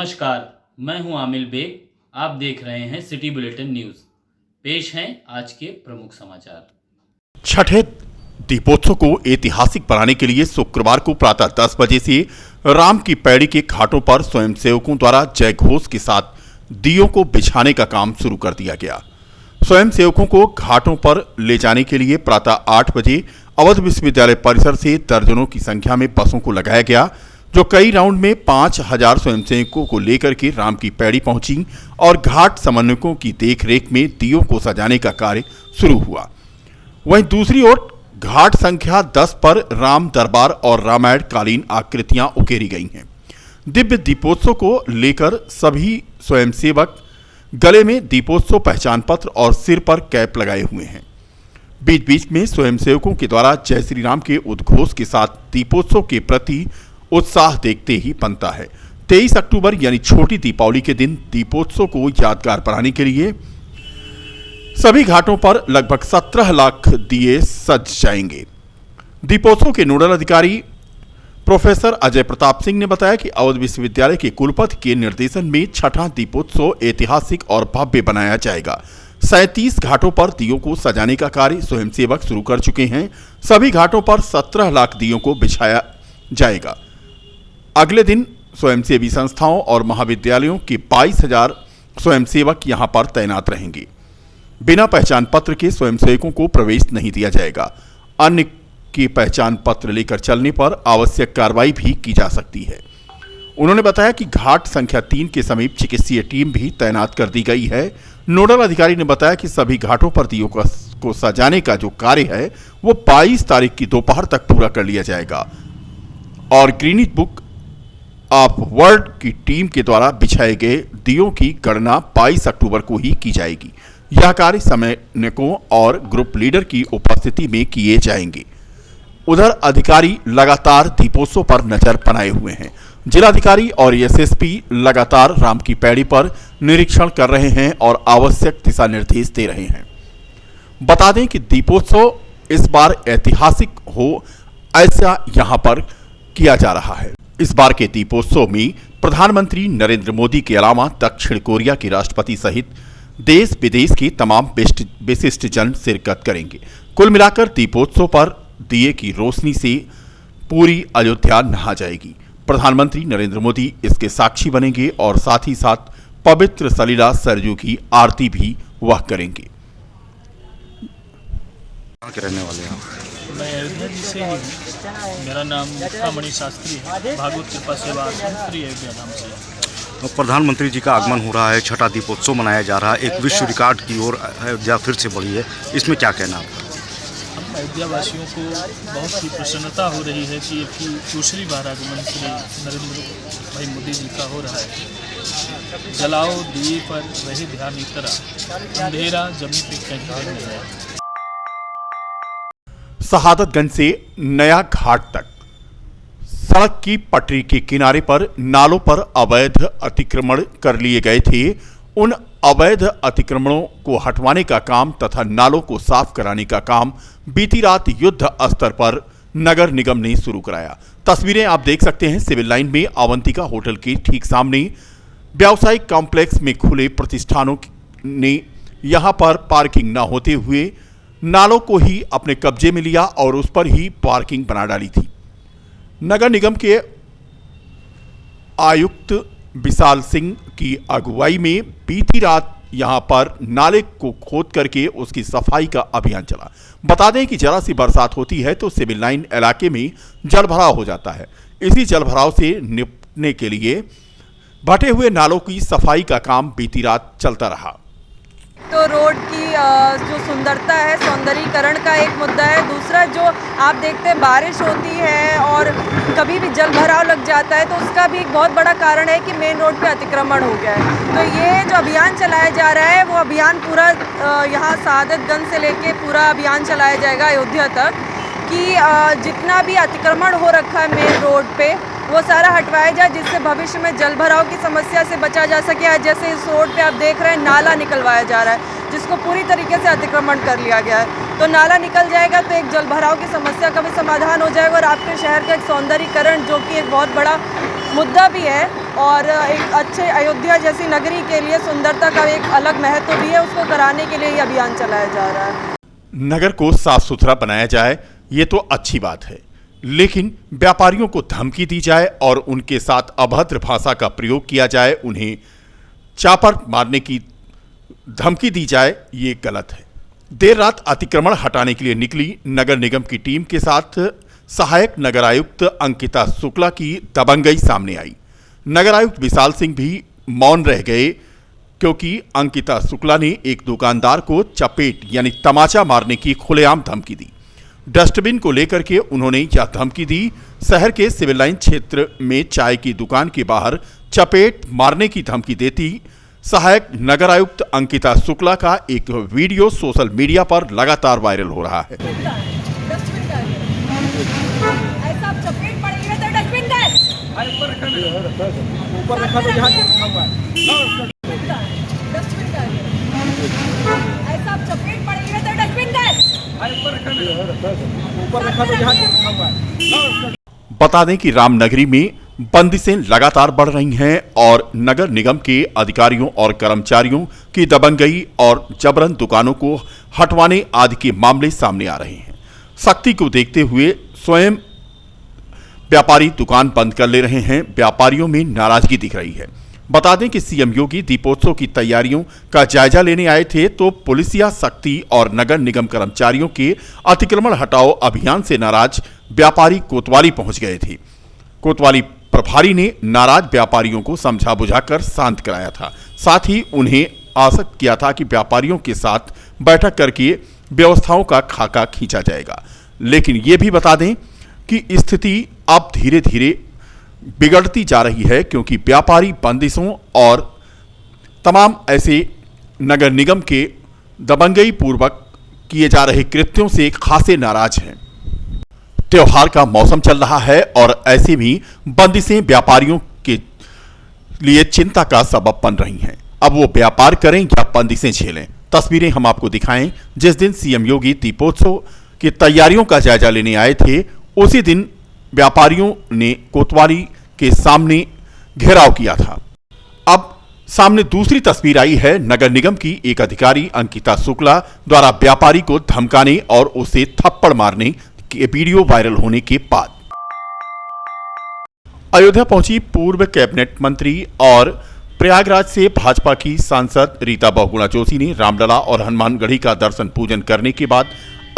नमस्कार, मैं हूं आमिल बेग। आप देख रहे हैं सिटी बुलेटिन न्यूज़। पेश हैं आज के प्रमुख समाचार। छठे दीपोत्सव को ऐतिहासिक बनाने के लिए शुक्रवार को प्रातः 10 बजे से राम की पैड़ी के घाटों पर स्वयंसेवकों द्वारा जय घोष के साथ दियों को बिछाने का काम शुरू कर दिया गया। स्वयंसेवकों को घाटों पर ले जाने के लिए प्रातः 8 बजे अवध विश्वविद्यालय परिसर से दर्जनों की संख्या में बसों को लगाया गया, जो कई राउंड में 5000 स्वयंसेवकों को लेकर के राम की पैड़ी पहुंची और घाट समन्वयकों की देखरेख में दियों को सजाने का कार्य शुरू हुआ। वहीं दूसरी ओर घाट संख्या 10 पर राम दरबार और रामायण कालीन आकृतियां उकेरी गई हैं। दिव्य दीपोत्सव को लेकर सभी स्वयंसेवक गले में दीपोत्सव पहचान पत्र और सिर पर कैप लगाए हुए हैं। बीच बीच में स्वयंसेवकों के द्वारा जय श्री राम के उद्घोष के साथ दीपोत्सव के प्रति उत्साह देखते ही बनता है। 23 अक्टूबर यानी छोटी दीपावली के दिन दीपोत्सव को यादगार बनाने के लिए सभी घाटों पर लगभग 17 लाख दिए सज जाएंगे। दीपोत्सव के नोडल अधिकारी प्रोफेसर अजय प्रताप सिंह ने बताया कि अवध विश्वविद्यालय के कुलपति के निर्देशन में छठा दीपोत्सव ऐतिहासिक और भव्य बनाया जाएगा। 37 घाटों पर दियों को सजाने का कार्य स्वयंसेवक शुरू कर चुके हैं। सभी घाटों पर 17 लाख दियों को बिछाया जाएगा। अगले दिन स्वयंसेवी संस्थाओं और महाविद्यालयों के 22,000 स्वयंसेवक यहां पर तैनात रहेंगे। बिना पहचान पत्र के स्वयंसेवकों को प्रवेश नहीं दिया जाएगा। अन्य की पहचान पत्र लेकर चलने पर आवश्यक कार्रवाई भी की जा सकती है। उन्होंने बताया कि घाट संख्या 3 के समीप चिकित्सीय टीम भी तैनात कर दी गई है। नोडल अधिकारी ने बताया कि सभी घाटों पर दियों को सजाने का जो कार्य है वो 22 तारीख की दोपहर तक पूरा कर लिया जाएगा और ग्रीनिज बुक ऑफ वर्ल्ड की टीम के द्वारा बिछाए गए दियों की गणना 22 अक्टूबर को ही की जाएगी। यह कार्य समन्वयकों और ग्रुप लीडर की उपस्थिति में किए जाएंगे। उधर अधिकारी लगातार दीपोत्सव पर नजर बनाए हुए हैं। जिलाधिकारी और एसएसपी लगातार राम की पैड़ी पर निरीक्षण कर रहे हैं और आवश्यक दिशा निर्देश दे रहे हैं। बता दें कि दीपोत्सव इस बार ऐतिहासिक हो ऐसा यहां पर किया जा रहा है। इस बार के दीपोत्सव में प्रधानमंत्री नरेंद्र मोदी के अलावा दक्षिण कोरिया के राष्ट्रपति सहित देश विदेश के तमाम विशिष्ट जन शिरकत करेंगे। कुल मिलाकर दीपोत्सव पर दिए की रोशनी से पूरी अयोध्या नहा जाएगी। प्रधानमंत्री नरेंद्र मोदी इसके साक्षी बनेंगे और साथ ही साथ पवित्र सलीला सरयू की आरती भी वह करेंगे। रहने वाले हैं मैं अयोध्या जी से ही हूँ। मेरा नाम मुक्तामणि शास्त्री है। भागवत कृपा सेवा शास्त्री अयोध्या नाम से। प्रधानमंत्री जी का आगमन हो रहा है, छठा दीपोत्सव मनाया जा रहा है, एक विश्व रिकॉर्ड की ओर अयोध्या फिर से बढ़ी है, इसमें क्या कहना है आपका? हम अयोध्या वासियों को बहुत ही प्रसन्नता हो रही है कि दूसरी बार आगमन श्री नरेंद्र भाई मोदी जी का हो रहा है। जलाओ दिए पर रहे ध्यान इतरा, अंधेरा जमी पे कहीं नहीं है। शहादतगंज से नया घाट तक सड़क की पटरी के किनारे पर नालों पर अवैध अतिक्रमण कर लिए गए थे। उन अवैध अतिक्रमणों को हटवाने का काम तथा नालों को साफ कराने का काम बीती रात युद्ध स्तर पर नगर निगम ने शुरू कराया। तस्वीरें आप देख सकते हैं। सिविल लाइन में अवंतिका होटल के ठीक सामने व्यावसायिक कॉम्प्लेक्स में खुले प्रतिष्ठानों ने यहां पर पार्किंग न होते हुए नालों को ही अपने कब्जे में लिया और उस पर ही पार्किंग बना डाली थी। नगर निगम के आयुक्त विशाल सिंह की अगुवाई में बीती रात यहां पर नाले को खोद करके उसकी सफाई का अभियान चला। बता दें कि जरा सी बरसात होती है तो सिविल लाइन इलाके में जलभराव हो जाता है। इसी जलभराव से निपटने के लिए भटे हुए नालों की सफाई का काम बीती रात चलता रहा। तो रोड की जो सुंदरता है, सौंदर्यीकरण का एक मुद्दा है। दूसरा जो आप देखते हैं बारिश होती है और कभी भी जल भराव लग जाता है तो उसका भी एक बहुत बड़ा कारण है कि मेन रोड पे अतिक्रमण हो गया है। तो ये जो अभियान चलाया जा रहा है वो अभियान पूरा यहाँ शहादतगंज से लेके पूरा अभियान चलाया जाएगा अयोध्या तक कि जितना भी अतिक्रमण हो रखा है मेन रोड पे वो सारा हटवाया जाए, जिससे भविष्य में जल भराव की समस्या से बचा जा सके। आज जैसे इस रोड पे आप देख रहे हैं नाला निकलवाया जा रहा है जिसको पूरी तरीके से अतिक्रमण कर लिया गया है। तो नाला निकल जाएगा तो एक जल भराव की समस्या का भी समाधान हो जाएगा और आपके शहर का एक सौंदर्यीकरण जो कि एक बहुत बड़ा मुद्दा भी है और एक अच्छे अयोध्या जैसी नगरी के लिए सुंदरता का एक अलग महत्व भी है, उसको कराने के लिए ये अभियान चलाया जा रहा है। नगर को साफ सुथरा बनाया जाए ये तो अच्छी बात है, लेकिन व्यापारियों को धमकी दी जाए और उनके साथ अभद्र भाषा का प्रयोग किया जाए, उन्हें चापर मारने की धमकी दी जाए, ये गलत है। देर रात अतिक्रमण हटाने के लिए निकली नगर निगम की टीम के साथ सहायक नगर आयुक्त अंकिता शुक्ला की दबंगई सामने आई। नगर आयुक्त विशाल सिंह भी मौन रह गए क्योंकि अंकिता शुक्ला ने एक दुकानदार को चपेट यानी तमाचा मारने की खुलेआम धमकी दी। डस्टबिन को लेकर के उन्होंने यह धमकी दी। शहर के सिविल लाइन क्षेत्र में चाय की दुकान के बाहर चपेट मारने की धमकी देती सहायक नगर आयुक्त अंकिता शुक्ला का एक वीडियो सोशल मीडिया पर लगातार वायरल हो रहा है। बता दें कि रामनगरी में बंदिशें लगातार बढ़ रही हैं और नगर निगम के अधिकारियों और कर्मचारियों की दबंगई और जबरन दुकानों को हटवाने आदि के मामले सामने आ रहे हैं। सख्ती को देखते हुए स्वयं व्यापारी दुकान बंद कर ले रहे हैं। व्यापारियों में नाराजगी दिख रही है। बता दें कि सीएम योगी दीपोत्सव की तैयारियों का जायजा लेने आए थे तो पुलिसिया सख्ती और नगर निगम कर्मचारियों के अतिक्रमण हटाओ अभियान से नाराज व्यापारी कोतवाली पहुंच गए थे। कोतवाली प्रभारी ने नाराज व्यापारियों को समझा बुझाकर शांत कराया था। साथ ही उन्हें आश्वस्त किया था कि व्यापारियों के साथ बैठक करके व्यवस्थाओं का खाका खींचा जाएगा। लेकिन ये भी बता दें कि स्थिति अब धीरे धीरे बिगड़ती जा रही है क्योंकि व्यापारी बंदिशों और तमाम ऐसे नगर निगम के दबंगई पूर्वक किए जा रहे कृत्यों से खासे नाराज हैं। त्योहार का मौसम चल रहा है और ऐसे भी बंदिशें व्यापारियों के लिए चिंता का सबब बन रही हैं। अब वो व्यापार करें या बंदिशें झेलें। तस्वीरें हम आपको दिखाएं। जिस दिन सीएम योगी दीपोत्सव की तैयारियों का जायजा लेने आए थे उसी दिन व्यापारियों ने कोतवाली के सामने घेराव किया था। अब सामने दूसरी तस्वीर आई है नगर निगम की एक अधिकारी अंकिता शुक्ला द्वारा व्यापारी को धमकाने और उसे थप्पड़ मारने के वीडियो वायरल होने के बाद। अयोध्या पहुंची पूर्व कैबिनेट मंत्री और प्रयागराज से भाजपा की सांसद रीता बहुगुणा जोशी ने रामलला और हनुमानगढ़ी का दर्शन पूजन करने के बाद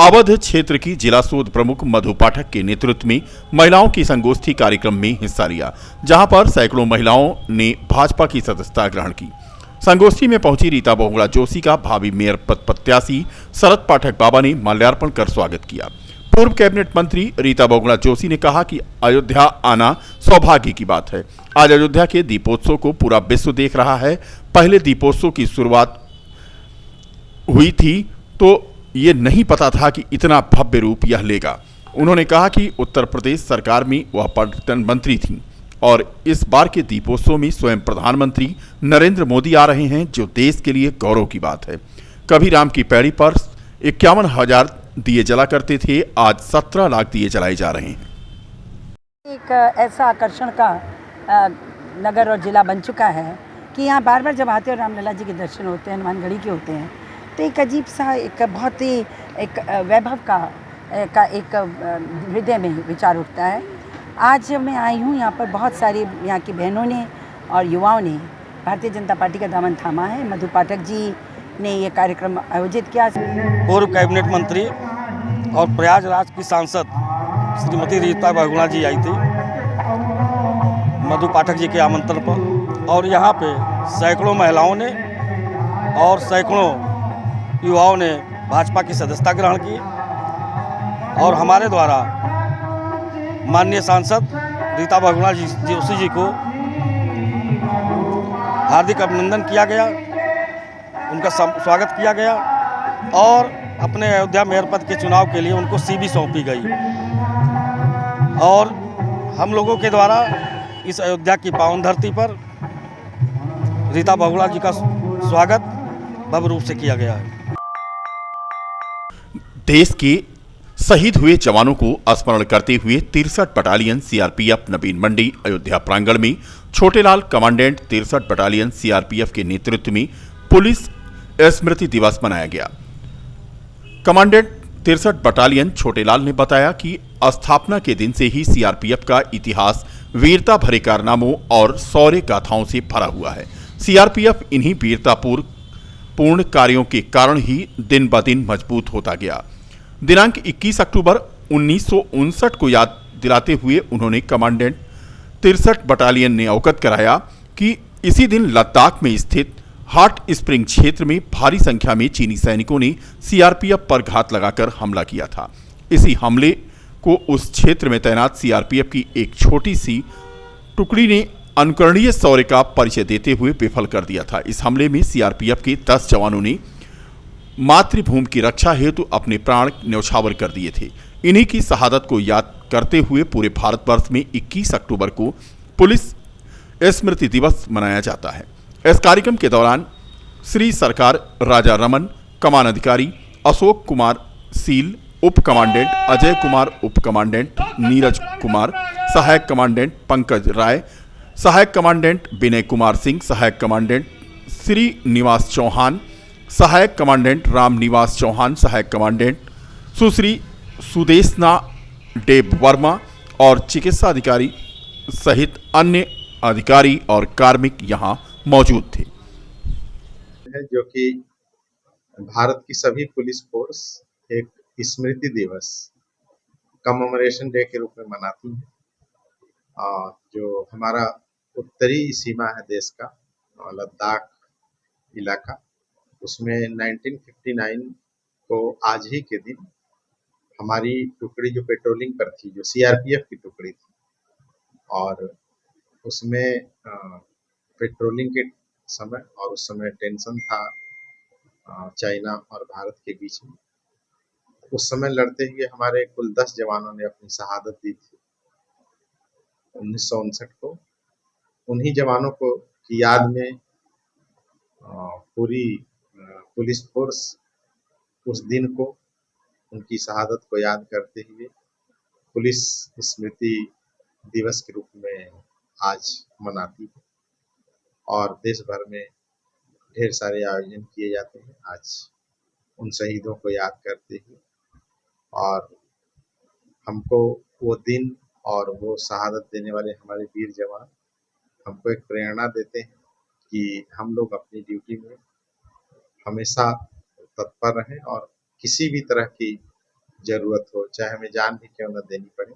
अवध क्षेत्र की जिला शोध प्रमुख मधु पाठक के नेतृत्व में महिलाओं की संगोष्ठी कार्यक्रम में हिस्सा लिया, जहां पर सैकड़ों महिलाओं ने भाजपा की सदस्यता ग्रहण की। संगोष्ठी में पहुंची रीता बहुगुणा जोशी का भावी मेयर पद प्रत्याशी शरद पाठक बाबा ने माल्यार्पण कर स्वागत किया। पूर्व कैबिनेट मंत्री रीता बहुगुणा जोशी ने कहा कि अयोध्या आना सौभाग्य की बात है। आज अयोध्या के दीपोत्सव को पूरा विश्व देख रहा है। पहले दीपोत्सव की शुरुआत हुई थी तो ये नहीं पता था कि इतना भव्य रूप यह लेगा। उन्होंने कहा कि उत्तर प्रदेश सरकार में वह पर्यटन मंत्री थी और इस बार के दीपोत्सव में स्वयं प्रधानमंत्री नरेंद्र मोदी आ रहे हैं, जो देश के लिए गौरव की बात है। कभी राम की पैड़ी पर 51,000 दिए जला करते थे, आज 17 लाख दिए जलाए जा रहे हैं। एक ऐसा आकर्षण का नगर और जिला बन चुका है कि यहाँ बार बार जब आते हैं रामलला जी के दर्शन होते हैं, हनुमानगढ़ी के होते हैं, तो एक अजीब सा एक बहुत ही एक वैभव का एक हृदय में विचार उठता है। आज जब मैं आई हूँ यहाँ पर बहुत सारी यहाँ की बहनों ने और युवाओं ने भारतीय जनता पार्टी का दामन थामा है। मधु पाठक जी ने ये कार्यक्रम आयोजित किया। पूर्व कैबिनेट मंत्री और प्रयागराज की सांसद श्रीमती रीता बहुगुणा जी आई थी मधु पाठक जी के आमंत्रण पर, और यहाँ पे सैकड़ों महिलाओं ने और सैकड़ों युवाओं ने भाजपा की सदस्यता ग्रहण की और हमारे द्वारा माननीय सांसद रीता बहुगुणा जोशी जी को हार्दिक अभिनंदन किया गया, उनका स्वागत किया गया और अपने अयोध्या मेयर पद के चुनाव के लिए उनको सीवी सौंपी गई। और हम लोगों के द्वारा इस अयोध्या की पावन धरती पर रीता बहुगुणा जी का स्वागत भव्य रूप से किया गया है। देश के शहीद हुए जवानों को स्मरण करते हुए 63 बटालियन सीआरपीएफ नवीन मंडी अयोध्या प्रांगण में छोटेलाल कमांडेंट 63 बटालियन सीआरपीएफ के नेतृत्व में पुलिस स्मृति दिवस मनाया गया। कमांडेंट 63 बटालियन छोटेलाल ने बताया कि स्थापना के दिन से ही सीआरपीएफ का इतिहास वीरता भरे कारनामों और शौर्य गाथाओं से भरा हुआ है। सीआरपीएफ इन्हीं वीरतापूर्ण कार्यों के कारण ही दिन ब दिन मजबूत होता गया। दिनांक 21 अक्टूबर 1959 को याद दिलाते हुए उन्होंने कमांडेंट 63 बटालियन ने अवगत कराया कि इसी दिन लद्दाख में स्थित हॉट स्प्रिंग क्षेत्र में भारी संख्या में चीनी सैनिकों ने सीआरपीएफ पर घात लगाकर हमला किया था। इसी हमले को उस क्षेत्र में तैनात सीआरपीएफ की एक छोटी सी टुकड़ी ने अनुकरणीय शौर्य का परिचय देते हुए विफल कर दिया था। इस हमले में सीआरपीएफ के 10 जवानों ने मातृभूमि की रक्षा हेतु अपने प्राण न्यौछावर कर दिए थे। इन्हीं की शहादत को याद करते हुए पूरे भारतवर्ष में 21 अक्टूबर को पुलिस स्मृति दिवस मनाया जाता है। इस कार्यक्रम के दौरान श्री सरकार राजा रमन, कमान अधिकारी अशोक कुमार सील, उप कमांडेंट अजय कुमार, उप कमांडेंट नीरज कुमार, सहायक कमांडेंट पंकज राय, सहायक कमांडेंट विनय कुमार सिंह, सहायक कमांडेंट श्री निवास चौहान, सहायक कमांडेंट राम निवास चौहान, सहायक कमांडेंट सुश्री सुदेशना देव वर्मा और चिकित्सा अधिकारी सहित अन्य अधिकारी और कार्मिक यहां मौजूद थे। जो कि भारत की सभी पुलिस फोर्स एक स्मृति दिवस कमेमोरेशन डे के रूप में मनाती है। जो हमारा उत्तरी सीमा है देश का लद्दाख इलाका, उसमें 1959 को आज ही के दिन हमारी टुकड़ी जो पेट्रोलिंग पर थी, जो सीआरपीएफ की टुकड़ी थी, और उसमें पेट्रोलिंग के समय और उस समय टेंशन था चाइना और भारत के बीच में। उस समय लड़ते हुए हमारे कुल 10 जवानों ने अपनी शहादत दी थी 1959 को। उन्हीं जवानों को की याद में पूरी पुलिस फोर्स उस दिन को, उनकी शहादत को याद करते हुए पुलिस स्मृति दिवस के रूप में आज मनाती है और देश भर में ढेर सारे आयोजन किए जाते हैं आज उन शहीदों को याद करते हुए। और हमको वो दिन और वो शहादत देने वाले हमारे वीर जवान हमको एक प्रेरणा देते हैं कि हम लोग अपनी ड्यूटी में हमेशा तत्पर रहें और किसी भी तरह की जरूरत हो, चाहे हमें जान भी क्यों न देनी पड़े,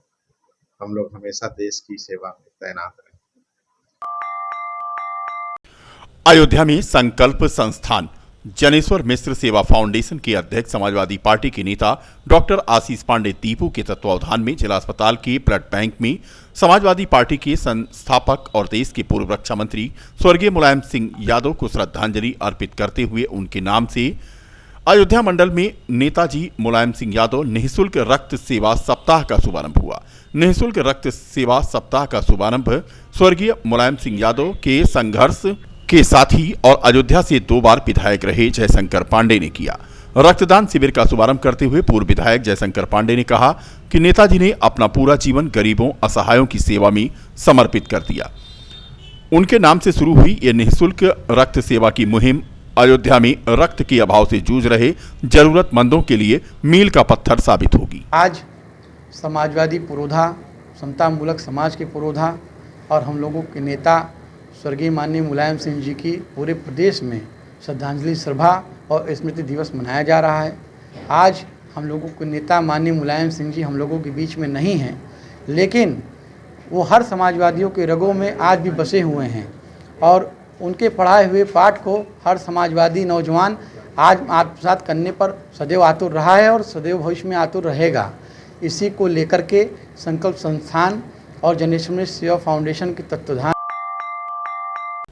हम लोग हमेशा देश की सेवा में तैनात रहें। अयोध्या में संकल्प संस्थान जनेश्वर मिश्र सेवा फाउंडेशन के अध्यक्ष समाजवादी पार्टी के नेता डॉक्टर आशीष पांडे दीपू के तत्वावधान में जिला अस्पताल के ब्लड बैंक में समाजवादी पार्टी के संस्थापक और देश के पूर्व रक्षा मंत्री स्वर्गीय मुलायम सिंह यादव को श्रद्धांजलि अर्पित करते हुए उनके नाम से अयोध्या मंडल में नेताजी मुलायम सिंह यादव निःशुल्क रक्त सेवा सप्ताह का शुभारंभ हुआ। निःशुल्क रक्त सेवा सप्ताह का शुभारंभ स्वर्गीय मुलायम सिंह यादव के संघर्ष के साथी और अयोध्या से 2 बार विधायक रहे जयशंकर पांडे ने किया। रक्तदान शिविर का शुभारंभ करते हुए पूर्व विधायक जयशंकर पांडे ने कहा कि नेताजी ने अपना पूरा जीवन गरीबों असहायों की सेवा में समर्पित कर दिया। उनके नाम से शुरू हुई ये निःशुल्क रक्त सेवा की मुहिम अयोध्या में रक्त के अभाव से जूझ रहे जरूरतमंदों के लिए मील का पत्थर साबित होगी। आज समाजवादी पुरोधा, समतामूलक समाज के पुरोधा और हम लोगों के नेता स्वर्गीय माननीय मुलायम सिंह जी की पूरे प्रदेश में श्रद्धांजलि सभा और स्मृति दिवस मनाया जा रहा है। आज हम लोगों के नेता माननीय मुलायम सिंह जी हम लोगों के बीच में नहीं हैं, लेकिन वो हर समाजवादियों के रगों में आज भी बसे हुए हैं और उनके पढ़ाए हुए पाठ को हर समाजवादी नौजवान आज आत्मसात करने पर सदैव आतुर रहा है और सदैव भविष्य में आतुर रहेगा। इसी को लेकर के संकल्प संस्थान और जनेश्वर मिश्र सेवा फाउंडेशन के तत्वाधान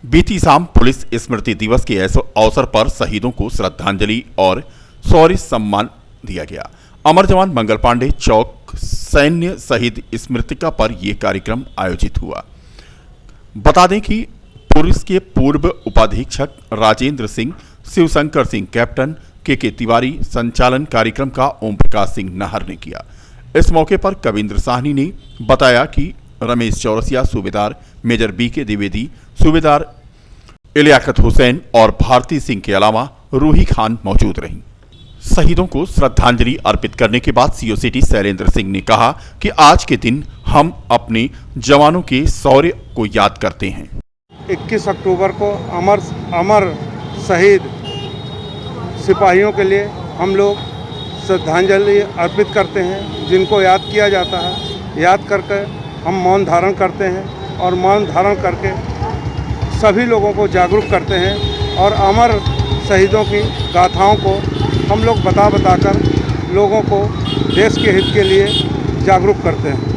बीती शाम पुलिस स्मृति दिवस के अवसर पर शहीदों को श्रद्धांजलि और शौर्य सम्मान दिया गया। अमर जवान मंगल पांडे चौक सैन्य शहीद स्मृतिका पर यह कार्यक्रम आयोजित हुआ। बता दें कि पुलिस के पूर्व उपाधीक्षक राजेंद्र सिंह, शिवशंकर सिंह कैप्टन, के तिवारी, संचालन कार्यक्रम का ओम प्रकाश सिंह नाहर ने किया। इस मौके पर कविंद्र साहनी ने बताया कि रमेश चौरसिया सूबेदार, मेजर BK द्विवेदी, सूबेदार इलियाकत हुसैन और भारती सिंह के अलावा रूही खान मौजूद रहीं। शहीदों को श्रद्धांजलि अर्पित करने के बाद CO सिटी शैलेंद्र सिंह ने कहा कि आज के दिन हम अपने जवानों के शौर्य को याद करते हैं। 21 अक्टूबर को अमर शहीद सिपाहियों के लिए हम लोग श्रद्धांजलि अर्पित करते हैं, जिनको याद किया जाता है। याद करके हम मौन धारण करते हैं और मौन धारण करके सभी लोगों को जागरूक करते हैं और अमर शहीदों की गाथाओं को हम लोग बता कर लोगों को देश के हित के लिए जागरूक करते हैं।